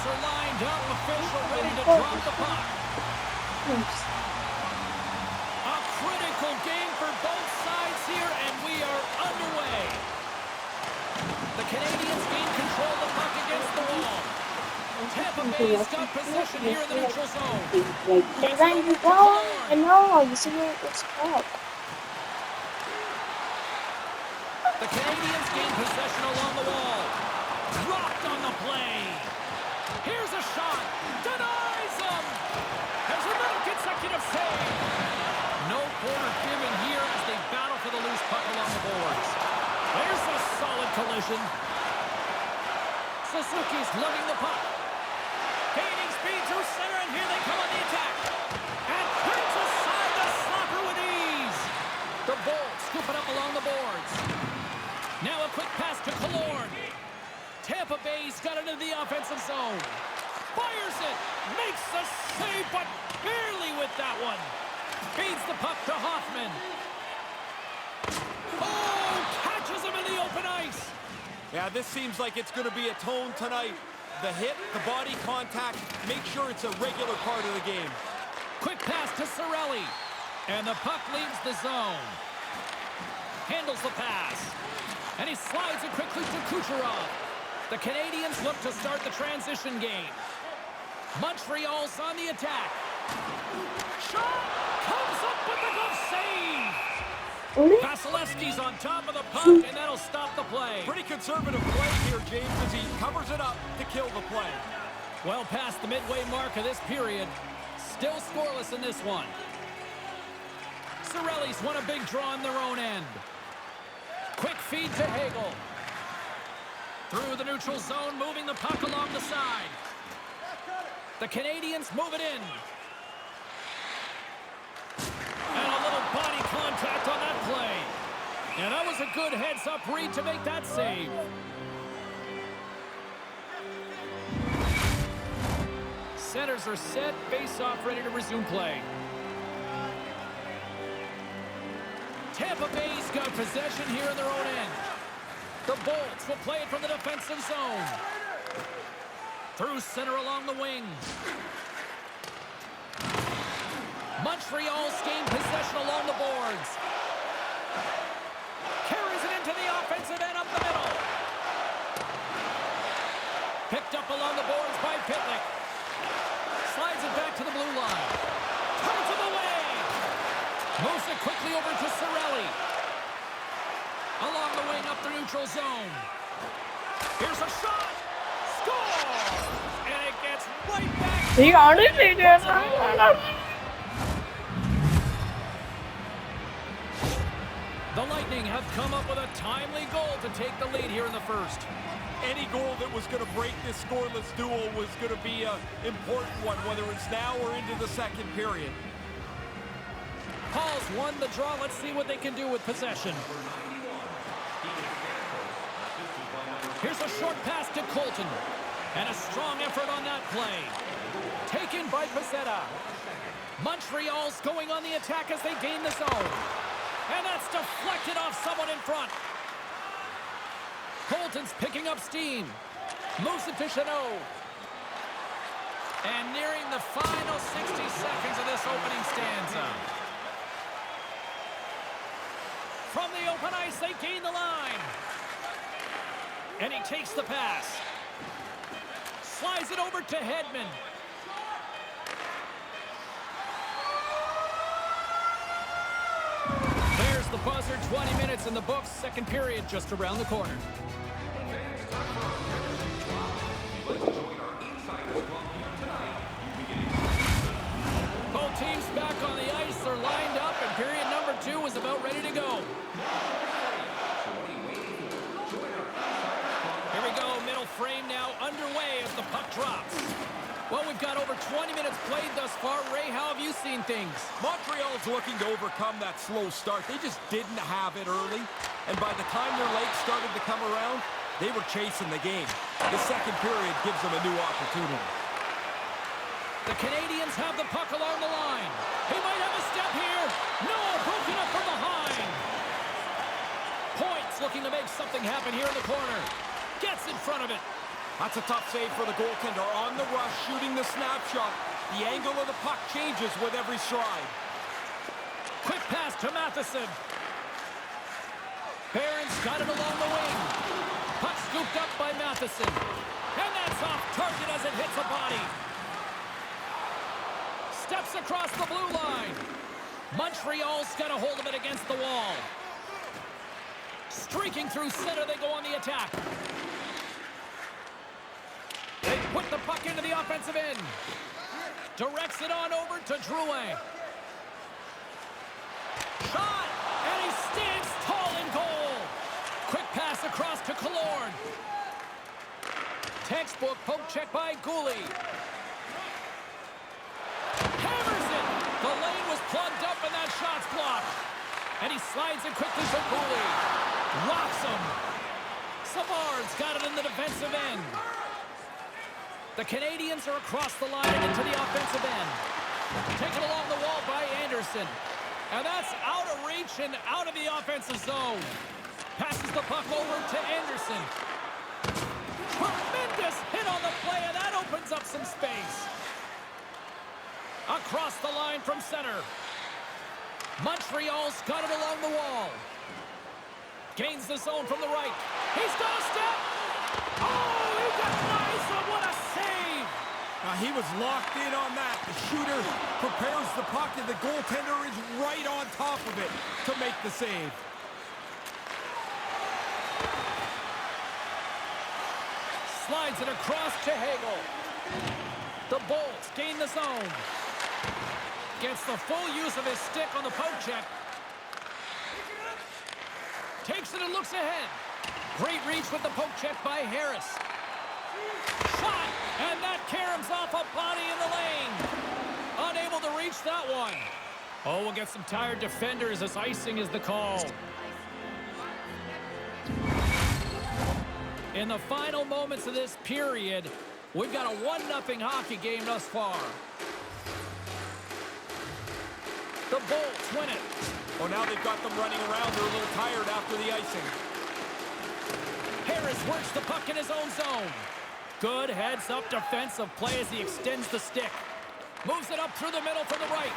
Players are lined up, official ready to drop the puck. A critical game for both sides here, and we are underway. The Canadiens gain control of the puck against the wall. Tampa Bay's got possession here in the neutral zone. Gets it over to Killorn. I know, you see what it's called. The Canadiens gain possession along the wall. Dropped on the play. Here's a shot. Denies him. There's another consecutive save. No corner given here as they battle for the loose puck along the boards. There's a solid collision. Suzuki's lugging the puck. Gaining speed through center, and here they come on the attack. And turns aside the slapper with ease. The Bolts scoop it up along the boards. Now a quick pass to Killorn. Tampa Bay's got it into the offensive zone. Fires it. Makes the save, but barely with that one. Feeds the puck to Hoffman. Oh, catches him in the open ice. Yeah, this seems like it's going to be a tone tonight. The hit, the body contact, make sure it's a regular part of the game. Quick pass to Cirelli. And the puck leaves the zone. Handles the pass. And he slides it quickly to Kucherov. The Canadiens look to start the transition game. Montreal's on the attack. Shot! Comes up with the glove save! Vasilevsky's on top of the puck, and that'll stop the play. Pretty conservative play here, James, as he covers it up to kill the play. Well past the midway mark of this period. Still scoreless in this one. Cirelli's won a big draw on their own end. Quick feed to Hagel. Through the neutral zone, moving the puck along the side. The Canadiens move it in. And a little body contact on that play. And that was a good heads-up read to make that save. Centers are set, face-off ready to resume play. Tampa Bay's got possession here in their own end. The Bolts will play it from the defensive zone. Through center along the wing. Montreal's gained possession along the boards. Carries it into the offensive end up the middle. Picked up along the boards by Pitlick. Slides it back to the blue line. Turns him away. Moves it quickly over to Cirelli. Along the wing up the neutral zone. Here's a shot. Score! And it gets right back. He honestly did. The Lightning have come up with a timely goal to take the lead here in the first. Any goal that was going to break this scoreless duel was going to be an important one, whether it's now or into the second period. Paul's won the draw. Let's see what they can do with possession. Here's a short pass to Colton. And a strong effort on that play. Taken by Pezzetta. Montreal's going on the attack as they gain the zone. And that's deflected off someone in front. Colton's picking up steam. Moves it to Chanot. And nearing the final 60 seconds of this opening stanza. From the open ice, they gain the line. And he takes the pass. Slides it over to Hedman. There's the buzzer. 20 minutes in the books. Second period just around the corner. Both teams back on the ice. They're lined up, and period number 2 is about ready to go. Here we go. Middle frame now underway as the puck drops. Well, we've got over 20 minutes played thus far. Ray, how have you seen things? Montreal's looking to overcome that slow start. They just didn't have it early. And by the time their legs started to come around, they were chasing the game. The second period gives them a new opportunity. The Canadiens have the puck along the line. He might have a step here. No, broken up from behind. Points looking to make something happen here in the corner. Gets in front of it. That's a tough save for the goaltender. On the rush, shooting the snapshot. The angle of the puck changes with every stride. Quick pass to Matheson. Barron's got it along the wing. Puck scooped up by Matheson. And that's off target as it hits a body. Steps across the blue line. Montreal's got a hold of it against the wall. Streaking through center, they go on the attack. They put the puck into the offensive end. Directs it on over to Drouin. Shot! And he stands tall in goal. Quick pass across to Killorn. Textbook poke check by Gooley. Hammers it! The lane was plugged up and that shot's blocked. And he slides it quickly for Gooley. Rocks him. Savard's got it in the defensive end. The Canadiens are across the line and into the offensive end. Taken along the wall by Anderson. And that's out of reach and out of the offensive zone. Passes the puck over to Anderson. Tremendous hit on the play, and that opens up some space. Across the line from center. Montreal's got it along the wall. Gains the zone from the right. He's got a step. Oh, he denies him. What a save. He was locked in on that. The shooter prepares the puck, and the goaltender is right on top of it to make the save. Slides it across to Hagel. The Bolts gain the zone. Gets the full use of his stick on the poke check. Takes it and looks ahead. Great reach with the poke check by Harris. Shot! And that caroms off a body in the lane. Unable to reach that one. Oh, we'll get some tired defenders as icing is the call. In the final moments of this period, we've got a 1-0 hockey game thus far. The Bolts win it. Oh, now they've got them running around. They're a little tired after the icing. Harris works the puck in his own zone. Good heads-up defensive play as he extends the stick. Moves it up through the middle from the right.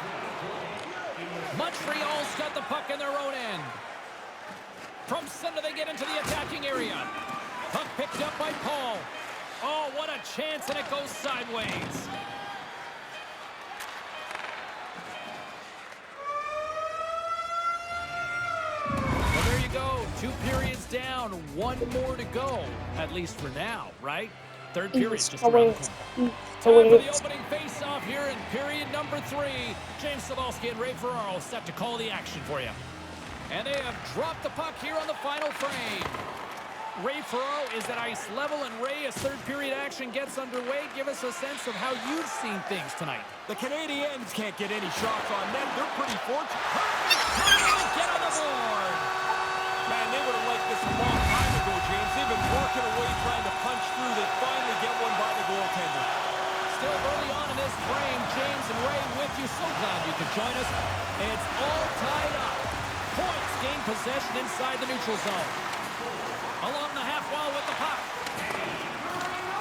Montreal's got the puck in their own end. From center, they get into the attacking area. Puck picked up by Paul. Oh, what a chance, and it goes sideways. Well, there you go. 2 periods down, 1 more to go. At least for now, right? Third period just around the corner. Time for the opening face-off here in period number 3. James Cybulski and Ray Ferraro set to call the action for you. And they have dropped the puck here on the final frame. Ray Ferraro is at ice level, and Ray, as third period action gets underway, give us a sense of how you've seen things tonight. The Canadiens can't get any shots on net. They're pretty fortunate. Get on the board. Man, they would have liked this a long time ago, James. They've been working away trying to punch through. They finally get one by the goaltender. Still early on in this frame, James and Ray with you. So glad you could join us. It's all tied up. Points gain possession inside the neutral zone. Along the half wall with the puck.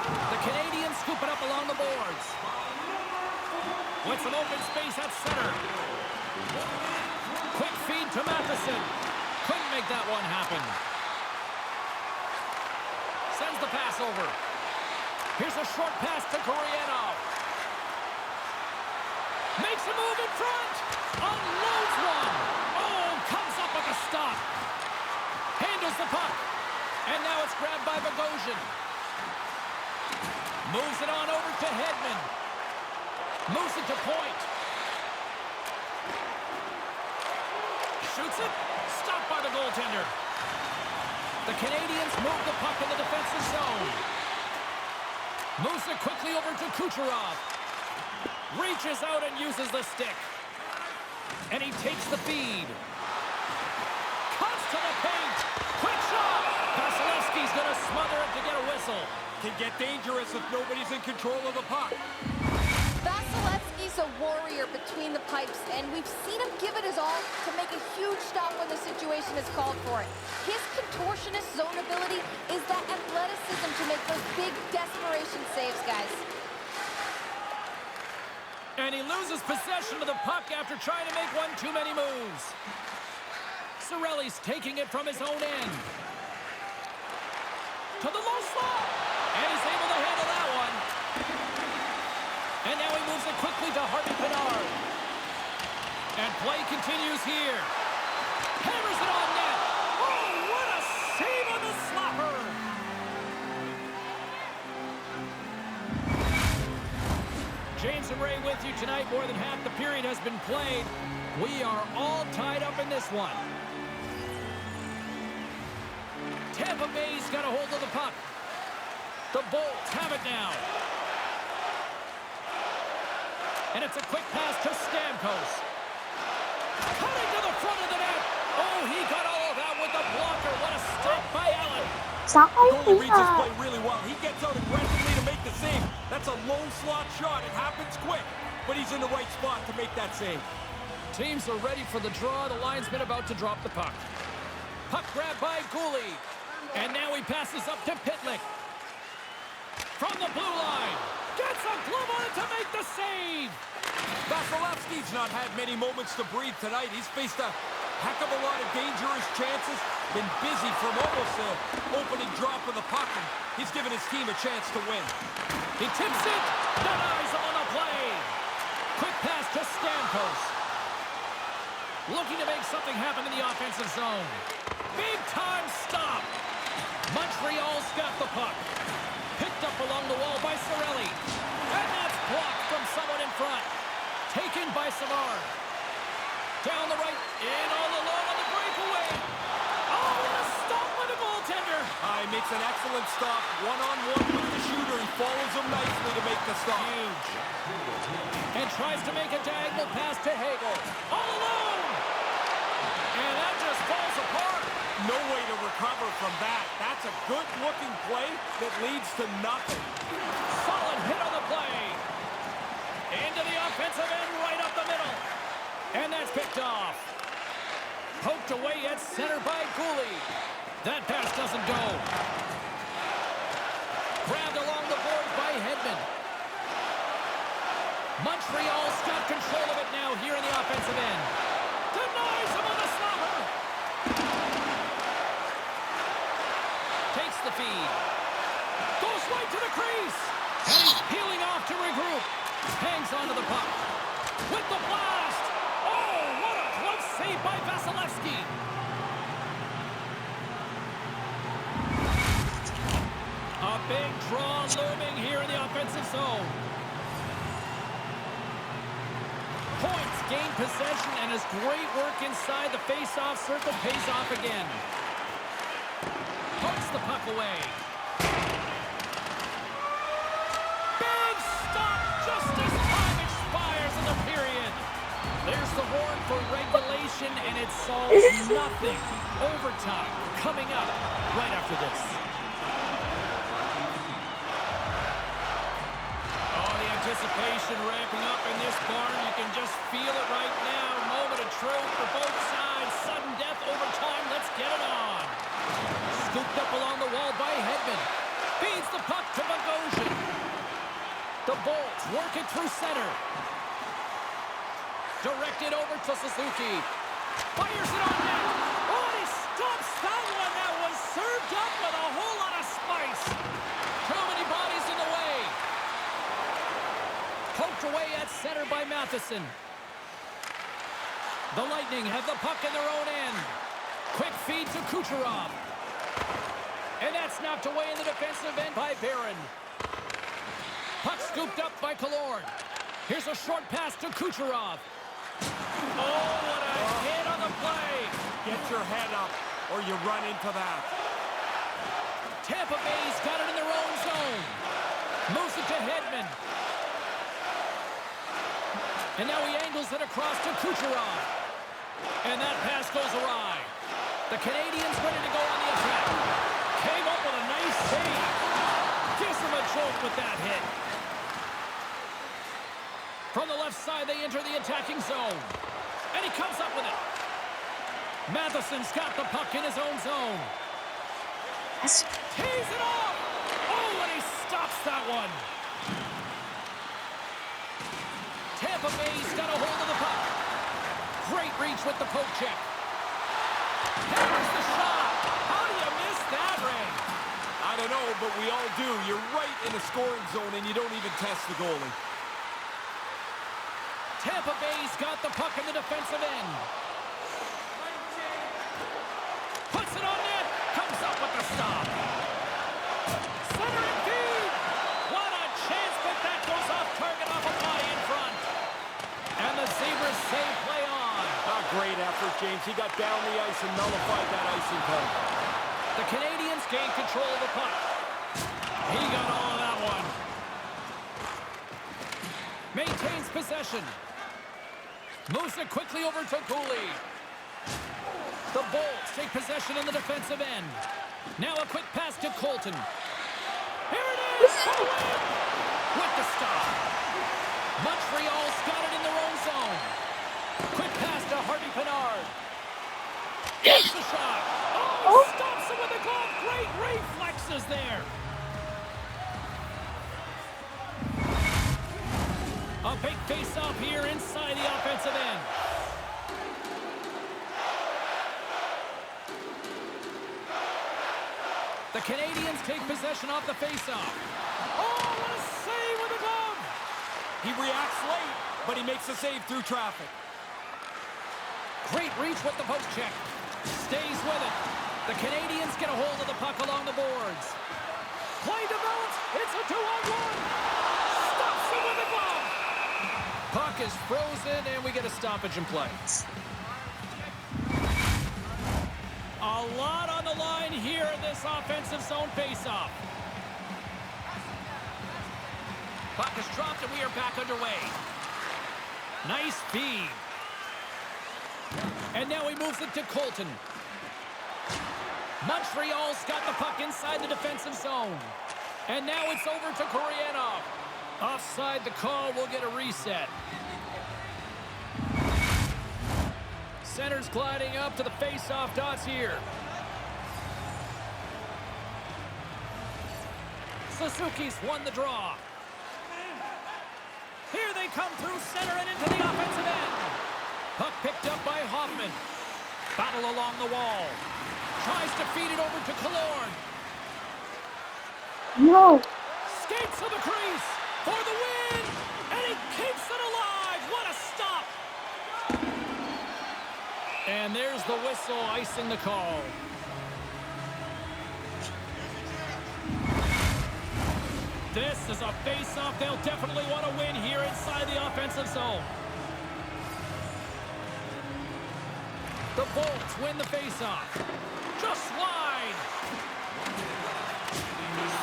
The Canadiens scoop it up along the boards. With some open space at center. Quick feed to Matheson. Couldn't make that one happen. Sends the pass over. Here's a short pass to Gurianov. Makes a move in front. Unloads one. Oh, comes up with a stop. Handles the puck. And now it's grabbed by Bogosian. Moves it on over to Hedman. Moves it to point. Shoots it. Stopped by the goaltender. The Canadiens move the puck in the defensive zone. Moves it quickly over to Kucherov. Reaches out and uses the stick. And he takes the feed. Cuts to the paint. Quick shot. Vasilevsky's going to smother it to get a whistle. Can get dangerous if nobody's in control of the puck. Vasilevsky's a warrior between the pipes. stripes, and we've seen him give it his all to make a huge stop when the situation has called for it. His contortionist zone ability is that athleticism to make those big desperation saves, guys. And he loses possession of the puck after trying to make one too many moves. Cirelli's taking it from his own end. To the low slot. And he's able to handle that one. And now he moves it quickly to Harvey Pinard. And play continues here. Hammers it on net. Oh, what a save on the slapper. James and Ray with you tonight. More than half the period has been played. We are all tied up in this one. Tampa Bay's got a hold of the puck. The Bolts have it now. And it's a quick pass to Stamkos. Cutting to the front of the net. Oh, he got all of that with the blocker. What a stop by Allen. Goalie reads his play really well. He gets out aggressively to make the save. That's a low slot shot. It happens quick, but he's in the right spot to make that save. Teams are ready for the draw. The linesman about to drop the puck. Puck grab by Goalie. And now he passes up to Pitlick. From the blue line. Gets a glove on it to make the save. Vasilevsky's not had many moments to breathe tonight. He's faced a heck of a lot of dangerous chances. Been busy from almost an opening drop of the puck. And he's given his team a chance to win. He tips it. Denies him on the play. Quick pass to Stamkos. Looking to make something happen in the offensive zone. Big time stop. Montreal's got the puck. Picked up along the wall by Cirelli. And that's blocked from someone in front. Taken by Savard. Down the right. In all alone on the breakaway. Oh, what a stop by the goaltender. He makes an excellent stop. One-on-one with the shooter. He follows him nicely to make the stop. Huge. And tries to make a diagonal pass to Hagel. All alone. And that just falls apart. No way to recover from that. That's a good-looking play that leads to nothing. Solid hit on the play. Into the offensive end, right up the middle. And that's picked off. Poked away at center by Goalie. That pass doesn't go. Grabbed along the boards by Hedman. Montreal's got control of it now here in the offensive end. Denies him on the slapper. Takes the feed. Goes right to the crease. And he's peeling off to regroup. Hangs onto the puck. With the blast. Oh, what a close save by Vasilevsky. A big draw looming here in the offensive zone. Points, gain possession, and his great work inside the face-off circle pays off again. Pokes the puck away. Big stop just as time expires in the period. There's the horn for regulation, and it solves nothing. Overtime coming up right after this. Anticipation ramping up in this barn. You can just feel it right now. Moment of truth for both sides. Sudden death overtime. Let's get it on. Scooped up along the wall by Hedman. Feeds the puck to Bogosian. The Bolts work it through center. Directed over to Suzuki. Fires it on net. Oh, he stops that one. That was served up with a whole lot of spice. Too many bodies in the way. Poked away at center by Matheson. The Lightning have the puck in their own end. Quick feed to Kucherov. And that's knocked away in the defensive end by Barron. Puck scooped up by Killorn. Here's a short pass to Kucherov. Oh, what a hit on the play. Get your head up or you run into that. Tampa Bay's got it in their own zone. Moves it to Hedman. And now he angles it across to Kucherov. And that pass goes awry. The Canadiens ready to go on the attack. Came up with a nice save. Gives him a jolt with that hit. From the left side, they enter the attacking zone. And he comes up with it. Matheson's got the puck in his own zone. That's Tees it off! Oh, and he stops that one. Tampa Bay's got a hold of the puck. Great reach with the poke check. Hammers the shot. How do you miss that, Ray? I don't know, but we all do. You're right in the scoring zone, and you don't even test the goalie. Tampa Bay's got the puck in the defensive end. Puts it on net. Comes up with the stop. Center and feed. What a chance, but that goes off target off a body in front. And the Zebras save play on. Great effort, James. He got down the ice and nullified that icing call. The Canadiens gain control of the puck. He got all of that one. Maintains possession. Moves it quickly over to Cooley. The Bolts take possession in the defensive end. Now a quick pass to Colton. Here it is! With the stop. Montreal's got it in their own zone. Quick pass to Harvey Pinard. Gets the shot. Oh, stops him with the glove. Great reflexes there. A big face-off here inside the offensive end. The Canadiens take possession off the face-off. Oh, what a save with the glove! He reacts late, but he makes the save through traffic. Great reach with the poke check. Stays with it. The Canadiens get a hold of the puck along the boards. Play develops. It's a 2-on-1. Stops it with the glove. Puck is frozen, and we get a stoppage in play. A lot on the line here in this offensive zone faceoff. Puck is dropped, and we are back underway. Nice feed. And now he moves it to Colton. Montreal's got the puck inside the defensive zone. And now it's over to Koreanov. Offside the call, we'll get a reset. Center's gliding up to the face-off dots here. Suzuki's won the draw. Here they come through center and into the offensive end. Puck picked up by Hoffman. Battle along the wall. Tries to feed it over to Killorn. no. Skates to the crease for the win. And he keeps it alive. What a stop. And there's the whistle icing the call. This is a face-off they'll definitely want to win here inside the offensive zone. The Bolts win the face-off. Just wide.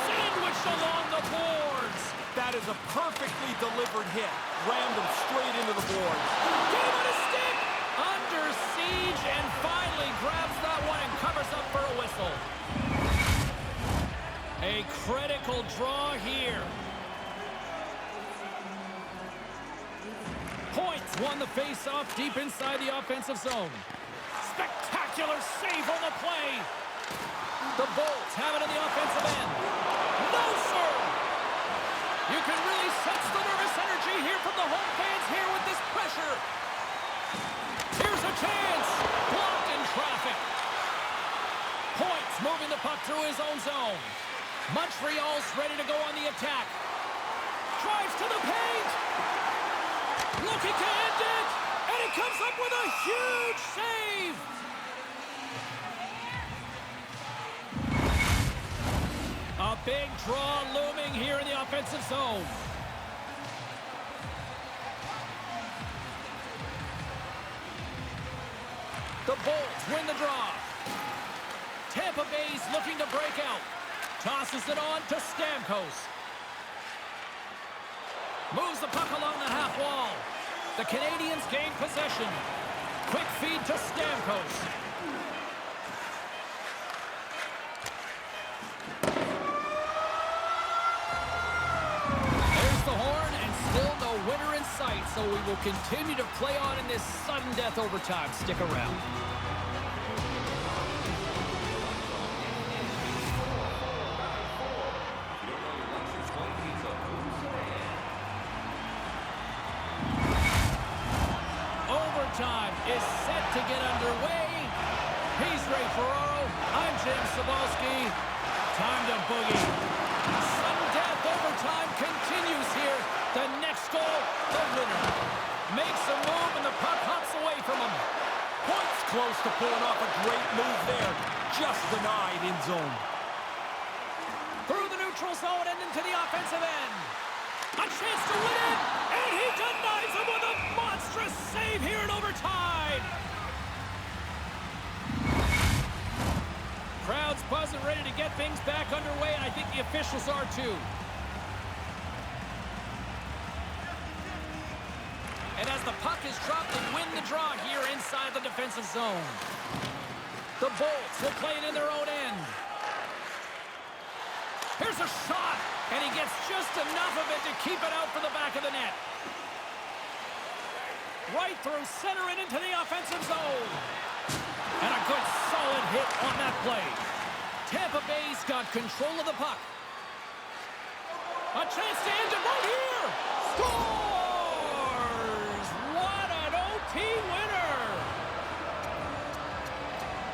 Sandwiched along the boards. That is a perfectly delivered hit. Rammed him straight into the boards. Gave it a stick. Under siege and finally grabs that one and covers up for a whistle. A critical draw here. Points won the face-off deep inside the offensive zone. Spectacular save on the play. The Bolts have it in the offensive end. No, sir! You can really sense the nervous energy here from the home fans here with this pressure. Here's a chance. Blocked in traffic. Points moving the puck through his own zone. Montreal's ready to go on the attack. Drives to the paint. Looking to end it. And he comes up with a huge save. A big draw looming here in the offensive zone. The Bolts win the draw. Tampa Bay's looking to break out. Tosses it on to Stamkos. Moves the puck along the half wall. The Canadiens gain possession. Quick feed to Stamkos. There's the horn, and still no winner in sight. so we will continue to play on in this sudden death overtime. Stick around. Overtime is set to get underway. He's Ray Ferraro. I'm Jim Cebulski. Time to boogie. Sudden death overtime continues here. The next goal, the winner. Makes a move and the puck hops away from him. Points close to pulling off a great move there. Just denied in zone. Through the neutral zone and into the offensive end. A chance to win it, and he denies him with a monstrous save here in overtime. Crowd's buzzing, ready to get things back underway, and I think the officials are too. And as the puck is dropped, they win the draw here inside the defensive zone. The Bolts will play it in their own end. Here's a shot, and he gets just enough of it to keep it out for the back of the net. Right through center and into the offensive zone. And a good solid hit on that play. Tampa Bay's got control of the puck. A chance to end it right here. Score!